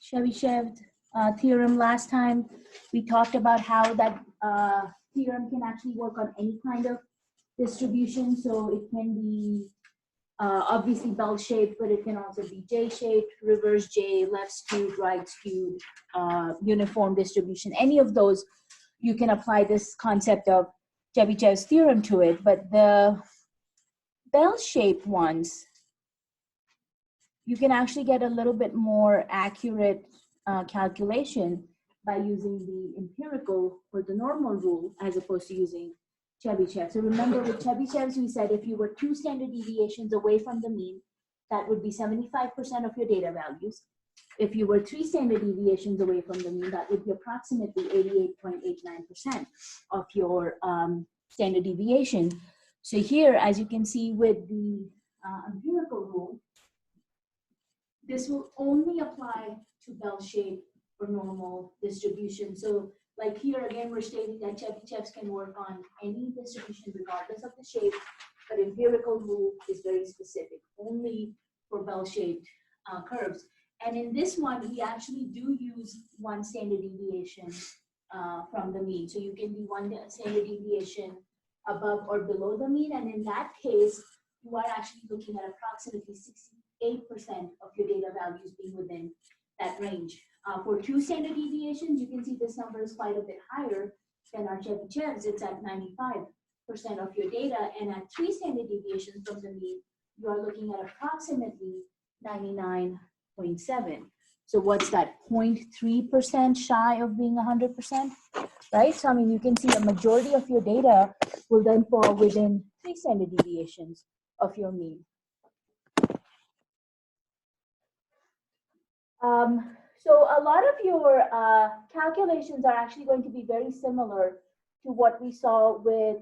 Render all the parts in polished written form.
Chebyshev theorem last time. We talked about how that theorem can actually work on any kind of distribution. So it can be obviously bell-shaped, but it can also be J-shaped, reverse J, left skewed, right skewed, uniform distribution. Any of those, you can apply this concept of Chebyshev's theorem to it. But the bell-shaped ones, you can actually get a little bit more accurate calculation by using the empirical or the normal rule as opposed to using Chebyshev. So remember with Chebyshev's, we said if you were 2 standard deviations away from the mean, that would be 75% of your data values. If you were 3 standard deviations away from the mean, that would be approximately 88.89% of your standard deviation. So here, as you can see with the empirical rule, this will only apply to bell-shaped or normal distribution. So like here again, we're stating that Chebyshev's can work on any distribution regardless of the shape, but empirical rule is very specific, only for bell-shaped curves. And in this one, we actually do use 1 standard deviation from the mean. So you can be 1 standard deviation above or below the mean. And in that case, you are actually looking at approximately 68% of your data values being within that range. For 2 standard deviations, you can see this number is quite a bit higher than our Chebyshev's. It's at 95% of your data. And at 3 standard deviations from the mean, you are looking at approximately 99.7. So what's that, 0.3% shy of being 100%, right? So I mean, you can see a majority of your data will then fall within 3 standard deviations of your mean. So a lot of your calculations are actually going to be very similar to what we saw with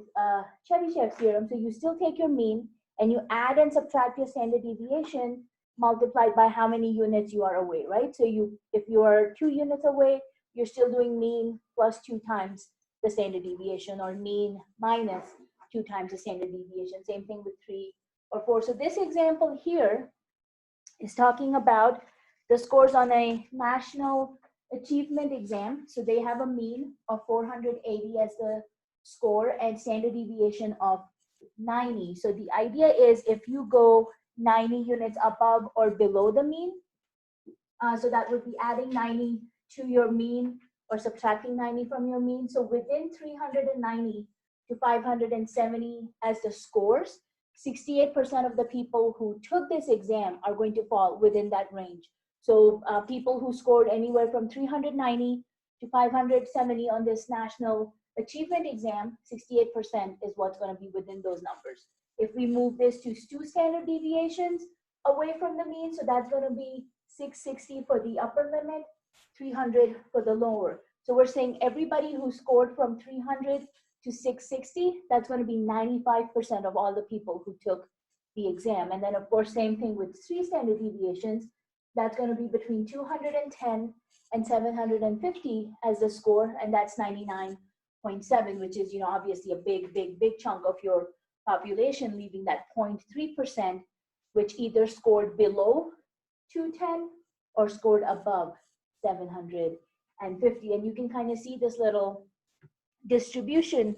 Chebyshev's theorem. So you still take your mean and you add and subtract your standard deviation multiplied by how many units you are away, right? So if you are 2 units away, you're still doing mean plus 2 times the standard deviation, or mean minus 2 times the standard deviation. Same thing with 3 or 4. So this example here is talking about the scores on a national achievement exam. So they have a mean of 480 as the score and standard deviation of 90. So the idea is if you go 90 units above or below the mean, so that would be adding 90 to your mean or subtracting 90 from your mean. So within 390 to 570 as the scores, 68% of the people who took this exam are going to fall within that range. So people who scored anywhere from 390 to 570 on this national achievement exam, 68% is what's going to be within those numbers. If we move this to 2 standard deviations away from the mean, so that's going to be 660 for the upper limit, 300 for the lower. So we're saying everybody who scored from 300 to 660, that's going to be 95% of all the people who took the exam. And then of course, same thing with 3 standard deviations. That's going to be between 210 and 750 as the score, and that's 99.7, which is, obviously a big chunk of your population, leaving that 0.3%, which either scored below 210 or scored above 750. And you can kind of see this little distribution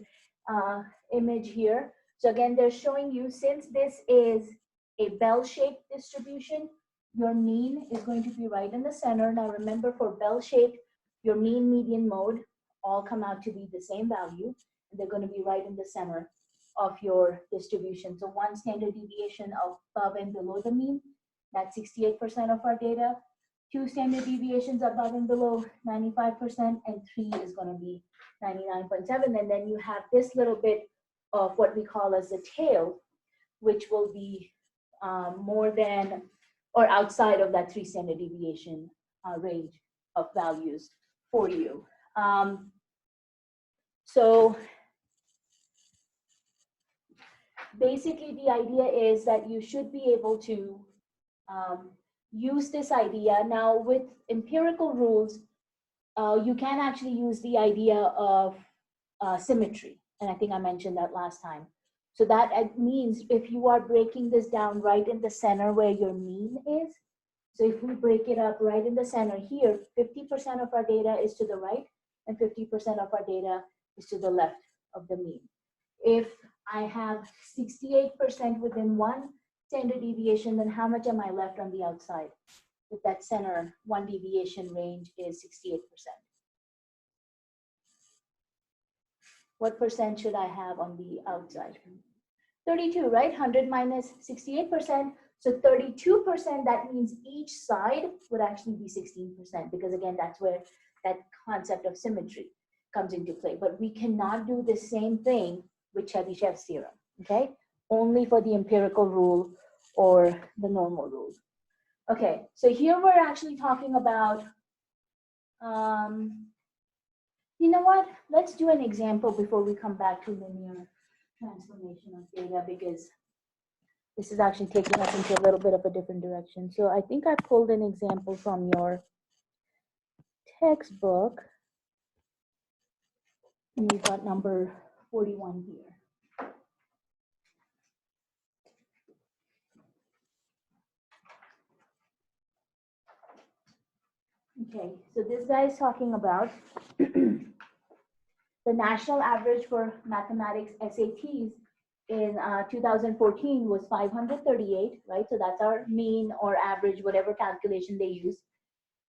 image here. So again, they're showing you, since this is a bell-shaped distribution, your mean is going to be right in the center. Now remember, for bell-shaped, your mean, median, mode all come out to be the same value. And they're going to be right in the center of your distribution. So 1 standard deviation above and below the mean, that's 68% of our data. 2 standard deviations above and below, 95%, and 3 is going to be 99.7. And then you have this little bit of what we call as the tail, which will be more than or outside of that 3 standard deviation range of values for you. So basically the idea is that you should be able to use this idea. Now with empirical rules, you can actually use the idea of symmetry. And I think I mentioned that last time. So that means if you are breaking this down right in the center where your mean is, So if we break it up right in the center here, 50% of our data is to the right and 50% of our data is to the left of the mean. If I have 68% within one standard deviation, then how much am I left on the outside? If that center one deviation range is 68%. What percent should I have on the outside? 32, right? 100 minus 68%. So 32%, that means each side would actually be 16%, because again, that's where that concept of symmetry comes into play. But we cannot do the same thing with Chebyshev's theorem, okay? Only for the empirical rule or the normal rule. Okay, so here we're actually talking about, you know what? Let's do an example before we come back to linear transformation of data, because this is actually taking us into a little bit of a different direction. So I think I pulled an example from your textbook. And you've got number 41 here. Okay, so this guy is talking about the national average for mathematics SATs in 2014 was 538, right? So that's our mean or average, whatever calculation they use.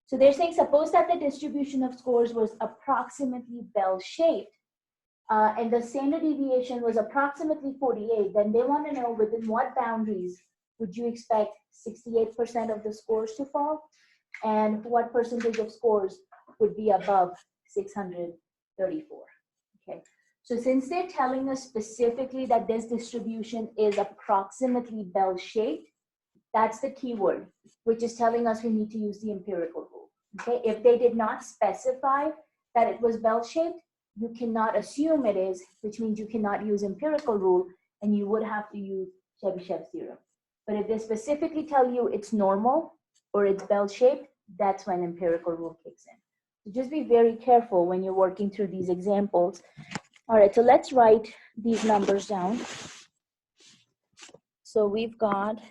So they're saying, suppose that the distribution of scores was approximately bell-shaped, and the standard deviation was approximately 48, then they want to know within what boundaries would you expect 68% of the scores to fall, and what percentage of scores would be above 634. Okay, so since they're telling us specifically that this distribution is approximately bell-shaped, that's the keyword, which is telling us we need to use the empirical rule. Okay, if they did not specify that it was bell-shaped, you cannot assume it is, which means you cannot use empirical rule, and you would have to use Chebyshev theorem. But if they specifically tell you it's normal or it's bell-shaped, that's when empirical rule kicks in. So just be very careful when you're working through these examples. All right, so let's write these numbers down. So we've got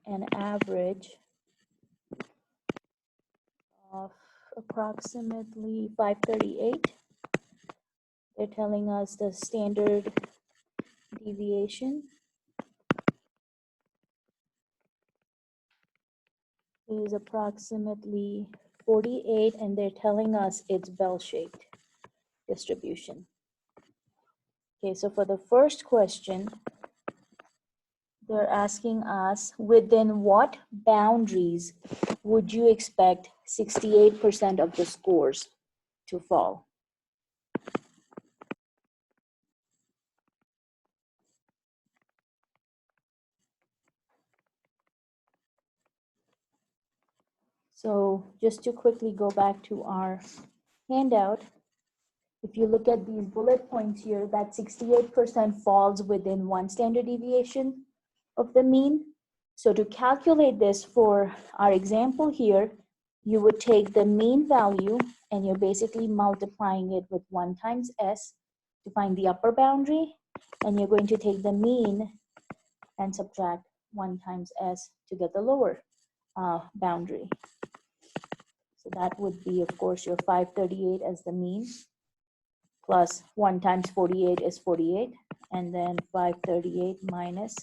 an average of approximately 538. They're telling us the standard deviation is approximately 48, and they're telling us it's bell-shaped distribution. Okay, so for the first question, they're asking us within what boundaries would you expect 68% of the scores to fall? So just to quickly go back to our handout, if you look at these bullet points here, that 68% falls within one standard deviation of the mean. So to calculate this for our example here, you would take the mean value and you're basically multiplying it with 1 times S to find the upper boundary, and you're going to take the mean and subtract 1 times S to get the lower boundary. So that would be, of course, your 538 as the mean, plus 1 times 48 is 48, and then 538 minus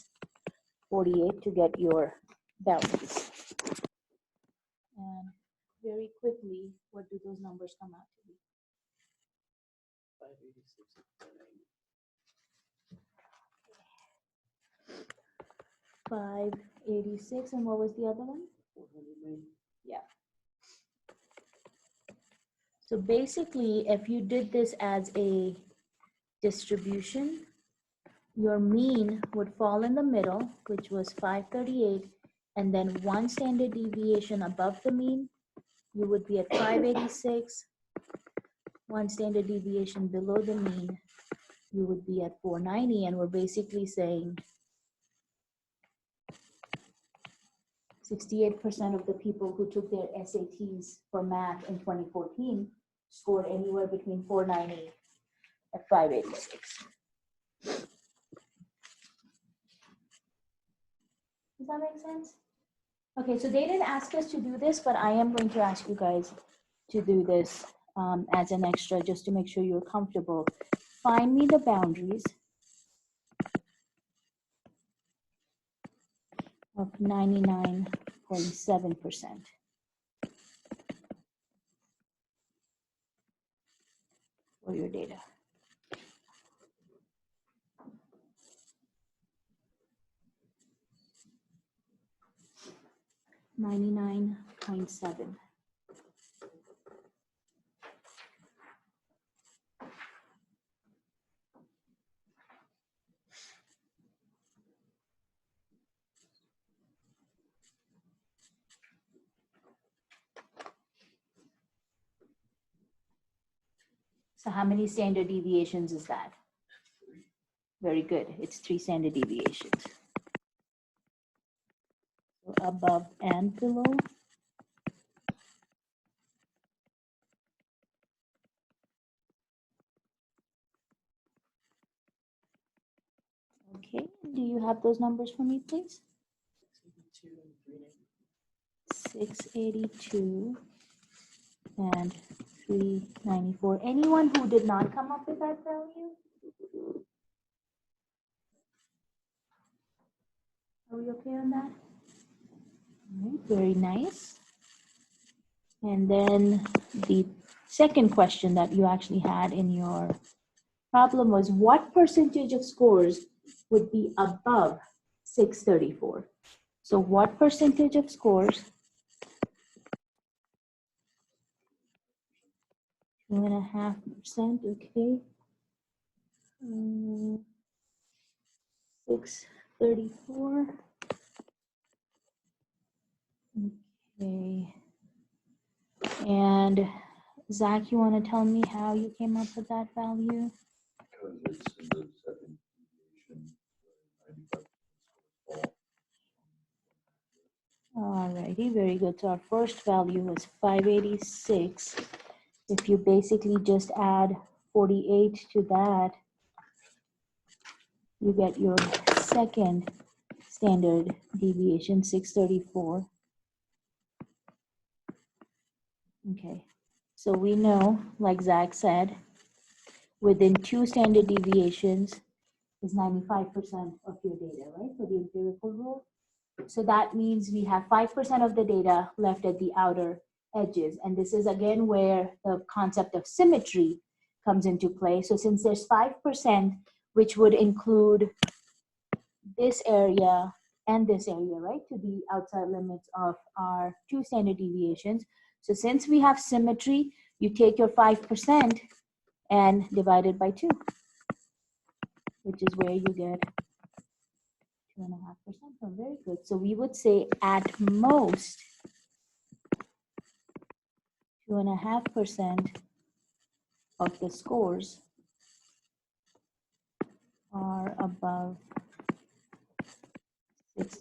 48 to get your boundaries. And very quickly, what do those numbers come out to be? 586, and what was the other one? 409. Yeah. So basically, if you did this as a distribution, your mean would fall in the middle, which was 538, and then 1 standard deviation above the mean, you would be at 586. 1 standard deviation below the mean, you would be at 490, and we're basically saying 68% of the people who took their SATs for math in 2014 scored anywhere between 490 and 586. Does that make sense? Okay, so they didn't ask us to do this, but I am going to ask you guys to do this as an extra just to make sure you're comfortable. Find me the boundaries of 99.7% for your data. $99.7. So how many standard deviations is that? Very good. It's 3 standard deviations. So above and below. Okay, do you have those numbers for me, please? 682 and 394. Anyone who did not come up with that value? Are we okay on that? All right, very nice. And then the second question that you actually had in your problem was what percentage of scores would be above 634? So what percentage of scores? 2.5%, okay. 634. Okay. And Zach, you want to tell me how you came up with that value? Because it's in the second deviation, 95% All righty, very good. So our first value was 586. If you basically just add 48 to that, you get your second standard deviation, 634. Okay, so we know, like Zach said, within 2 standard deviations is 95% of your data, right, for the empirical rule. So that means we have 5% of the data left at the outer edges. And this is again where the concept of symmetry comes into play. So since there's 5%, which would include this area and this area, right, to the outside limits of our 2 standard deviations. So since we have symmetry, you take your 5% and divide it by 2, which is where you get 2.5%. So very good. So we would say at most 2.5% of the scores are above 6.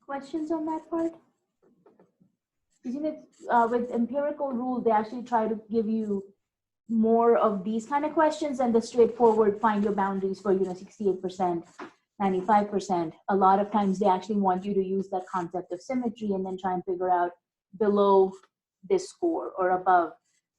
Questions on that part? Isn't it with empirical rule, they actually try to give you more of these kind of questions than the straightforward find your boundaries for 68%, 95%. A lot of times they actually want you to use that concept of symmetry and then try and figure out below this score or above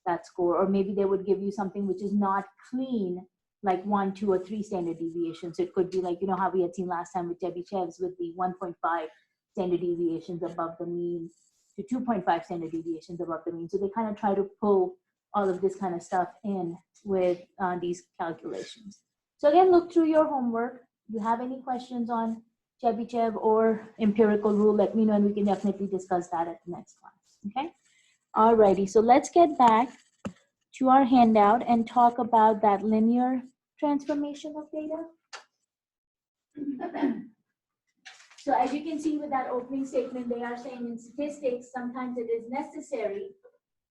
that score, or maybe they would give you something which is not clean, like 1, 2, or 3 standard deviations. So it could be like, how we had seen last time with Chebyshev's with the 1.5 standard deviations above the mean to 2.5 standard deviations above the mean. So they kind of try to pull all of this kind of stuff in with these calculations. So again, look through your homework. If you have any questions on Chebyshev or empirical rule, let me know and we can definitely discuss that at the next class, okay? Alrighty, so let's get back to our handout and talk about that linear transformation of data. So as you can see with that opening statement, they are saying in statistics, sometimes it is necessary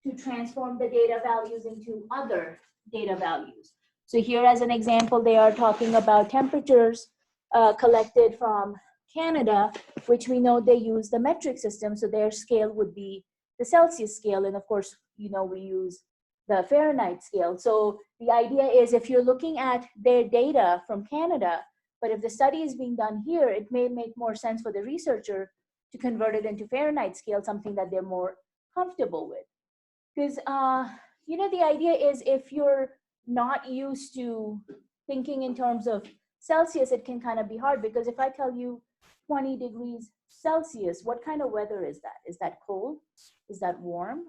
to transform the data values into other data values. So here as an example, they are talking about temperatures collected from Canada, which we know they use the metric system, so their scale would be the Celsius scale, and of course, you know, we use the Fahrenheit scale. So the idea is if you're looking at their data from Canada, but if the study is being done here, it may make more sense for the researcher to convert it into Fahrenheit scale, something that they're more comfortable with. Because, you know, the idea is if you're not used to thinking in terms of Celsius, it can kind of be hard, because if I tell you 20 degrees Celsius, what kind of weather is that? Is that cold? Is that warm?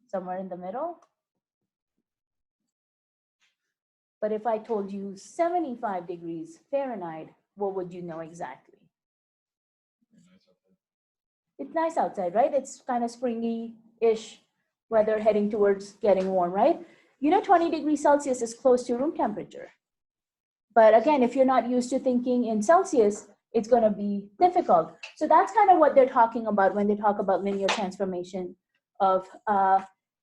Somewhere in the middle? But if I told you 75 degrees Fahrenheit, what would you know exactly? It's nice outside, right? It's kind of springy-ish weather heading towards getting warm, right? You know, 20 degrees Celsius is close to room temperature. But again, if you're not used to thinking in Celsius, it's going to be difficult. So that's kind of what they're talking about when they talk about linear transformation of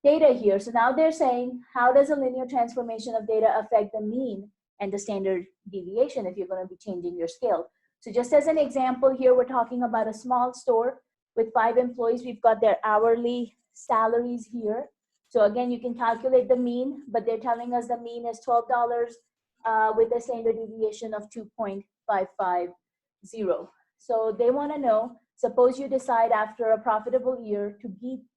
data here. So now they're saying, how does a linear transformation of data affect the mean and the standard deviation if you're going to be changing your scale? So just as an example here, we're talking about a small store with 5 employees. We've got their hourly salaries here. So again, you can calculate the mean, but they're telling us the mean is $12 with a standard deviation of 2.550. So they want to know, suppose you decide after a profitable year to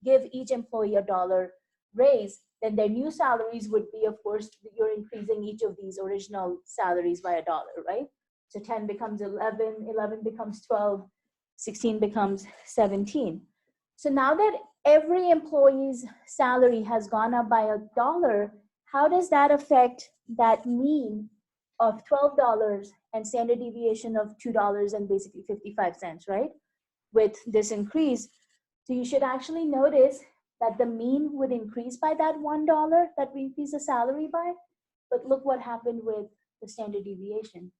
give each employee $1 raise, then their new salaries would be, of course, you're increasing each of these original salaries by $1, right? So 10 becomes 11, 11 becomes 12, 16 becomes 17. So now that every employee's salary has gone up by $1, how does that affect that mean of $12 and standard deviation of $2 and basically 55 cents, right? With this increase. So you should actually notice that the mean would increase by that $1 that we increase the salary by. But look what happened with the standard deviation.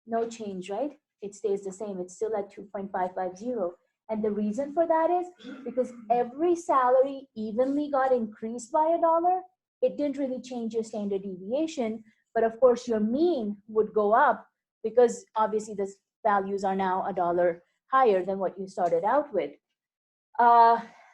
No change, right? It stays the same. It's still at 2.550. And the reason for that is because every salary evenly got increased by $1. It didn't really change your standard deviation, but of course your mean would go up because obviously the values are now $1 higher than what you started out with.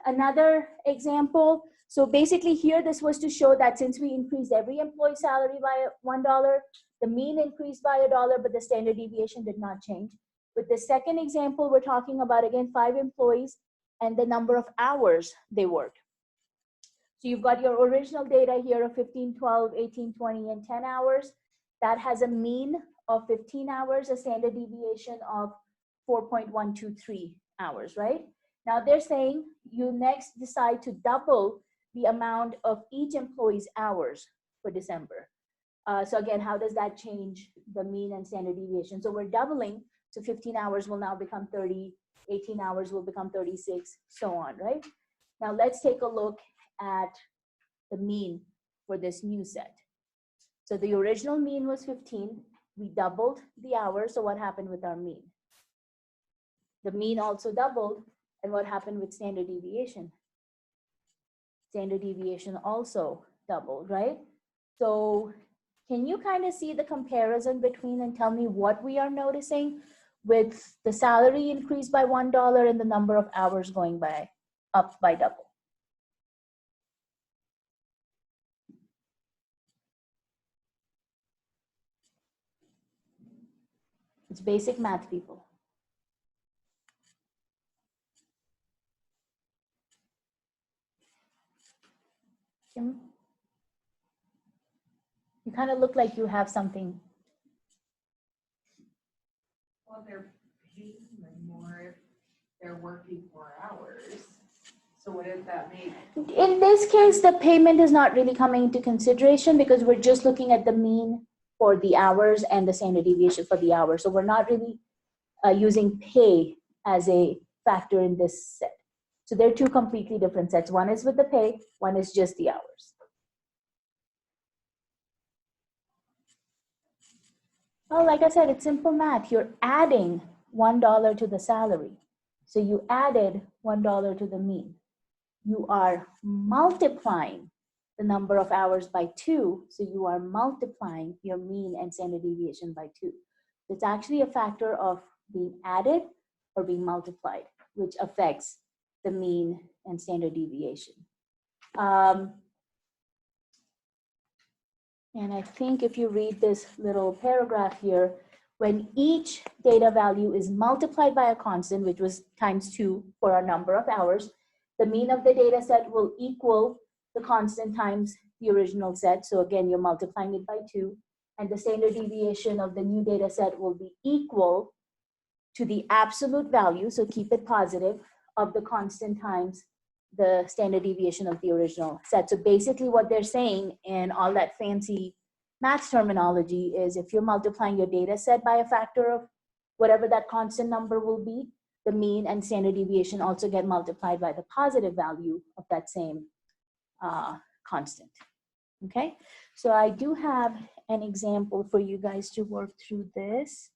Another example, so basically here this was to show that since we increased every employee salary by $1, the mean increased by $1, but the standard deviation did not change. With the second example, we're talking about, again, 5 employees and the number of hours they worked. So you've got your original data here of 15, 12, 18, 20, and 10 hours. That has a mean of 15 hours, a standard deviation of 4.123 hours, right? Now they're saying you next decide to double the amount of each employee's hours for December. So again, how does that change the mean and standard deviation? So we're doubling, so 15 hours will now become 30, 18 hours will become 36, so on, right? Now let's take a look at the mean for this new set. So the original mean was 15, we doubled the hours, so what happened with our mean? The mean also doubled, and what happened with standard deviation? Standard deviation also doubled, right? So can you kind of see the comparison between and tell me what we are noticing with the salary increase by $1 and the number of hours going by up by double? It's basic math, people. Kim? You kind of look like you have something. Well, they're paying them more if they're working more hours. So what does that mean? In this case, the payment is not really coming into consideration because we're just looking at the mean for the hours and the standard deviation for the hours. So we're not really using pay as a factor in this set. So they're 2 completely different sets. One is with the pay, one is just the hours. Well, like I said, it's simple math. You're adding $1 to the salary. So you added $1 to the mean. You are multiplying the number of hours by 2. So you are multiplying your mean and standard deviation by 2. It's actually a factor of being added or being multiplied, which affects the mean and standard deviation. And I think if you read this little paragraph here, when each data value is multiplied by a constant, which was ×2 for our number of hours, the mean of the data set will equal the constant times the original set. So again, you're multiplying it by 2. And the standard deviation of the new data set will be equal to the absolute value, so keep it positive, of the constant times the standard deviation of the original set. So basically what they're saying in all that fancy math terminology is if you're multiplying your data set by a factor of whatever that constant number will be, the mean and standard deviation also get multiplied by the positive value of that same constant. Okay, so I do have an example for you guys to work through this.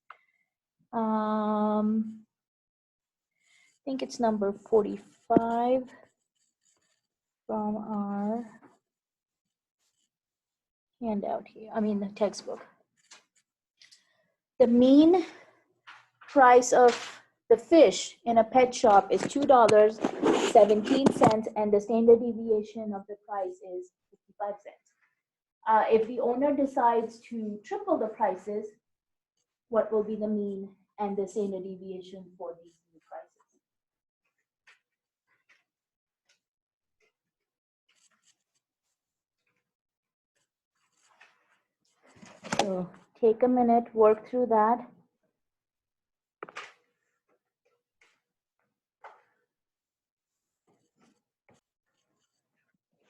I think it's number 45 from our handout here, the textbook. The mean price of the fish in a pet shop is $2.17, and the standard deviation of the price is 55 cents. If the owner decides to triple the prices, what will be the mean and the standard deviation for these new prices? So take a minute, work through that.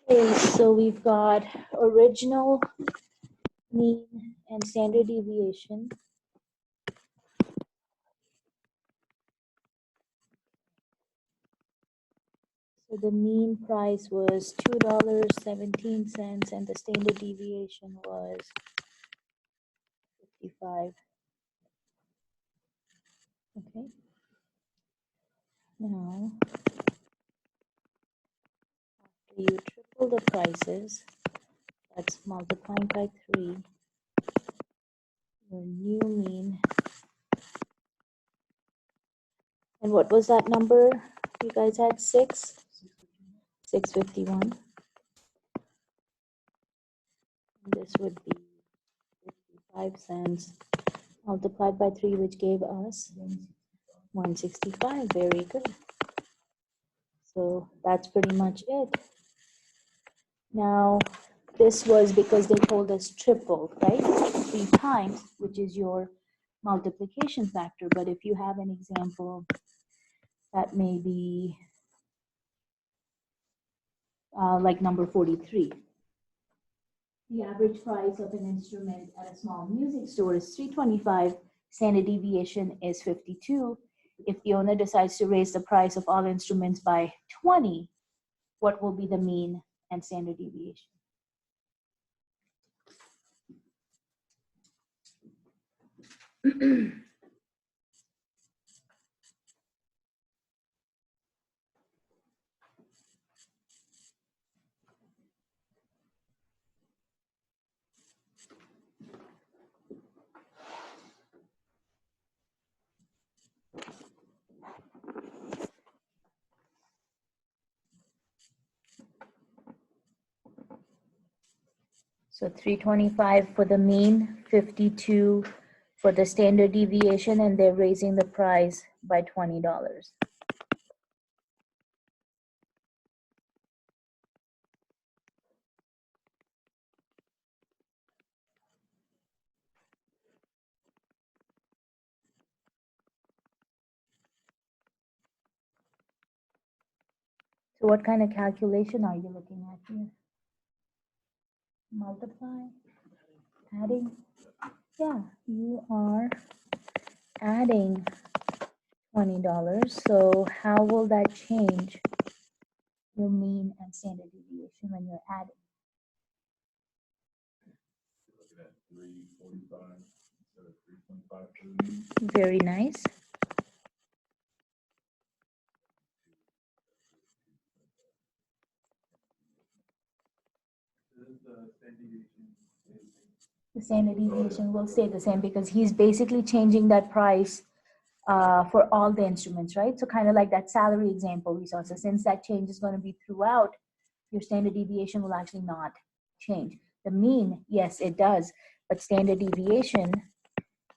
Okay, so we've got original, mean, and standard deviation. So the mean price was $2.17 and the standard deviation was 55. Okay. Now, after you triple the prices, that's multiplying by 3, your new mean. And what was that number you guys had? 651. And this would be 55 cents multiplied by 3, which gave us 165. Very good. So that's pretty much it. Now, this was because they told us triple, right? 3 times, which is your multiplication factor. But if you have an example that may be like number 43. The average price of an instrument at a small music store is $3.25. Standard deviation is 52. If the owner decides to raise the price of all instruments by 20, what will be the mean and standard deviation? So 325 for the mean, 52 for the standard deviation, and they're raising the price by $20. So what kind of calculation are you looking at here? Multiply, adding? Yeah, you are adding $20. So how will that change your mean and standard deviation when you're adding? Looking at 345 instead of 325 for the mean. Very nice. This is the standard deviation. The standard deviation will stay the same because he's basically changing that price for all the instruments, right? So kind of like that salary example we saw. So since that change is going to be throughout, your standard deviation will actually not change. The mean, yes, it does, but standard deviation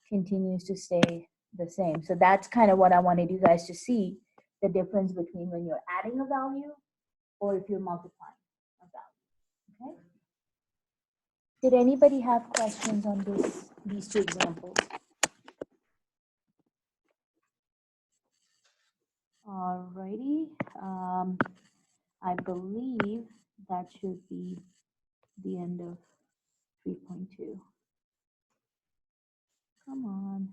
continues to stay the same. So that's kind of what I wanted you guys to see, the difference between when you're adding a value or if you're multiplying a value, okay? Did anybody have questions on these two examples? Alrighty, I believe that should be the end of 3.2. Come on.